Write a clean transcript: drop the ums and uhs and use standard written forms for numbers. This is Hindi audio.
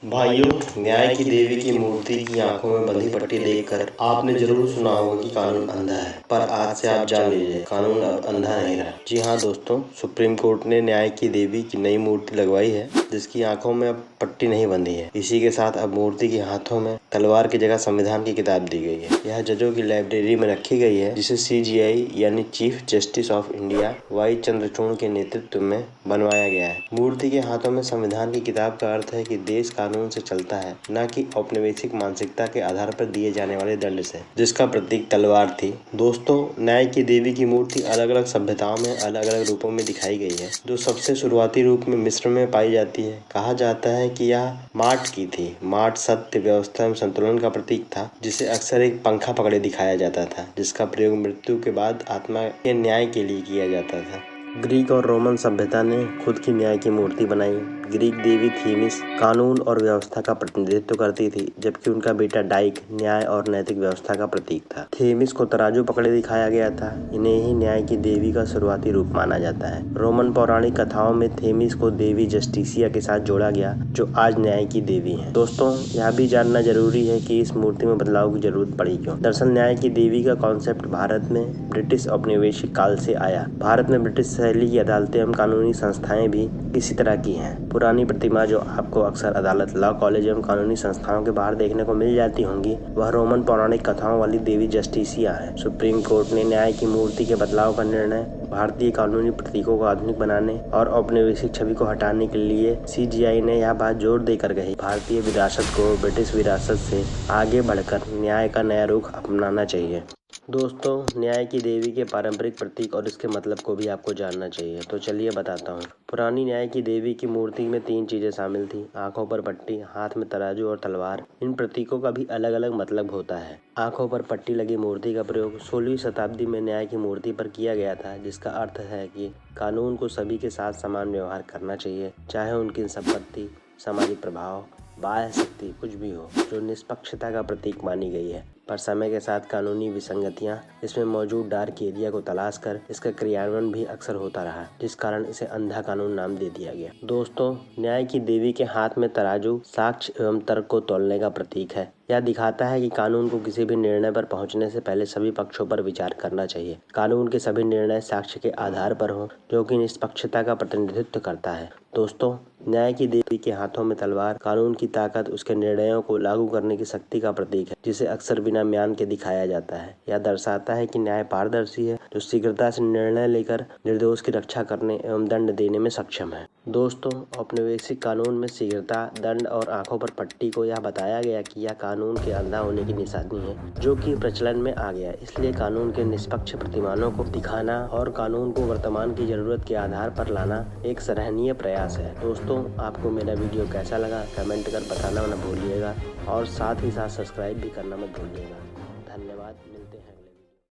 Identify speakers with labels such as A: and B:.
A: भाइयों, न्याय की देवी की मूर्ति की आंखों में बंधी पट्टी देखकर आपने जरूर सुना होगा कि कानून अंधा है, पर आज से आप जान लीजिए, कानून अब अंधा नहीं रहा। जी हाँ दोस्तों, सुप्रीम कोर्ट ने न्याय की देवी की नई मूर्ति लगवाई है, जिसकी आंखों में अब पट्टी नहीं बंधी है। इसी के साथ अब मूर्ति के हाथों में तलवार की जगह संविधान की किताब दी गई है। यह जजों की लाइब्रेरी में रखी गई है, जिसे CJI यानी chief justice of India Y Chandrachud के नेतृत्व में बनवाया गया है। मूर्ति के हाथों में संविधान की किताब का अर्थ है कि देश कानून से चलता है, न कि औपनिवेशिक मानसिकता के आधार पर दिए जाने वाले दंड से, जिसका प्रतीक तलवार थी। दोस्तों, न्याय की देवी की मूर्ति अलग अलग सभ्यताओं में अलग अलग रूपों में दिखाई गई है। जो सबसे शुरुआती रूप में मिस्र में पाई जाती है। कहा जाता है कि यह माट की थी। माट सत्य, व्यवस्था एवं संतुलन का प्रतीक था, जिसे अक्सर एक पंखा पकड़े दिखाया जाता था, जिसका प्रयोग मृत्यु के बाद आत्मा के न्याय के लिए किया जाता था। ग्रीक और रोमन सभ्यता ने खुद की न्याय की मूर्ति बनाई। ग्रीक देवी थीमिस कानून और व्यवस्था का प्रतिनिधित्व करती थी, जबकि उनका बेटा डाइक न्याय और नैतिक व्यवस्था का प्रतीक था। थेमिस को तराजू पकड़े दिखाया गया था। इन्हें ही न्याय की देवी का शुरुआती रूप माना जाता है। रोमन पौराणिक कथाओं में थेमिस को देवी जस्टिसिया के साथ जोड़ा गया, जो आज न्याय की देवी है। दोस्तों, यह भी जानना जरूरी है कि इस मूर्ति में बदलाव की जरूरत पड़ी क्यों। दरअसल न्याय की देवी का कॉन्सेप्ट भारत में ब्रिटिश औपनिवेशिक काल से आया। भारत में ब्रिटिश शैली की अदालतें एवं कानूनी संस्थाएं भी इसी तरह की हैं। पुरानी प्रतिमा जो आपको अक्सर अदालत, लॉ कॉलेज एवं कानूनी संस्थाओं के बाहर देखने को मिल जाती होंगी, वह रोमन पौराणिक कथाओं वाली देवी जस्टिसिया है। सुप्रीम कोर्ट ने न्याय की मूर्ति के बदलाव का निर्णय भारतीय कानूनी प्रतीकों को आधुनिक बनाने और औपनिवेशिक छवि को हटाने के लिए CJI ने यह बात जोर देकर कही, भारतीय विरासत को ब्रिटिश विरासत से आगे बढ़कर न्याय का नया रुख अपनाना चाहिए। दोस्तों, न्याय की देवी के पारंपरिक प्रतीक और इसके मतलब को भी आपको जानना चाहिए, तो चलिए बताता हूँ। पुरानी न्याय की देवी की मूर्ति में 3 चीजें शामिल थी: आंखों पर पट्टी, हाथ में तराजू और तलवार। इन प्रतीकों का भी अलग अलग मतलब होता है। आंखों पर पट्टी लगी मूर्ति का प्रयोग 16वीं शताब्दी में न्याय की मूर्ति पर किया गया था, जिसका अर्थ है कि कानून को सभी के साथ समान व्यवहार करना चाहिए, चाहे उनकी संपत्ति, सामाजिक प्रभाव, बाह्य शक्ति कुछ भी हो, जो निष्पक्षता का प्रतीक मानी गई है। पर समय के साथ कानूनी विसंगतियां, इसमें मौजूद डार्क एरिया को तलाश कर इसका क्रियान्वयन भी अक्सर होता रहा, जिस कारण इसे अंधा कानून नाम दे दिया गया। दोस्तों, न्याय की देवी के हाथ में तराजू साक्ष्य एवं तर्क को तौलने का प्रतीक है। यह दिखाता है कि कानून को किसी भी निर्णय पर पहुंचने से पहले सभी पक्षों पर विचार करना चाहिए। कानून के सभी निर्णय साक्ष्य के आधार पर हों, जो कि निष्पक्षता का प्रतिनिधित्व करता है। दोस्तों, न्याय की देवी के हाथों में तलवार कानून की ताकत, उसके निर्णयों को लागू करने की शक्ति का प्रतीक है, जिसे अक्सर बिना म्यान के दिखाया जाता है। यह दर्शाता है कि न्याय पारदर्शी है, जो शीघ्रता से निर्णय लेकर निर्दोष की रक्षा करने एवं दंड देने में सक्षम है। दोस्तों, औपनिवेशिक कानून में शीघ्रता, दंड और आंखों पर पट्टी को यह बताया गया कि यह कानून के अंधा होने की निशानी है, जो कि प्रचलन में आ गया। इसलिए कानून के निष्पक्ष प्रतिमानों को दिखाना और कानून को वर्तमान की जरूरत के आधार पर लाना एक सराहनीय प्रयास है। दोस्तों, आपको मेरा वीडियो कैसा लगा कमेंट कर बताना न भूलिएगा, और साथ ही साथ सब्सक्राइब भी करना मत भूलिएगा। धन्यवाद, मिलते हैं।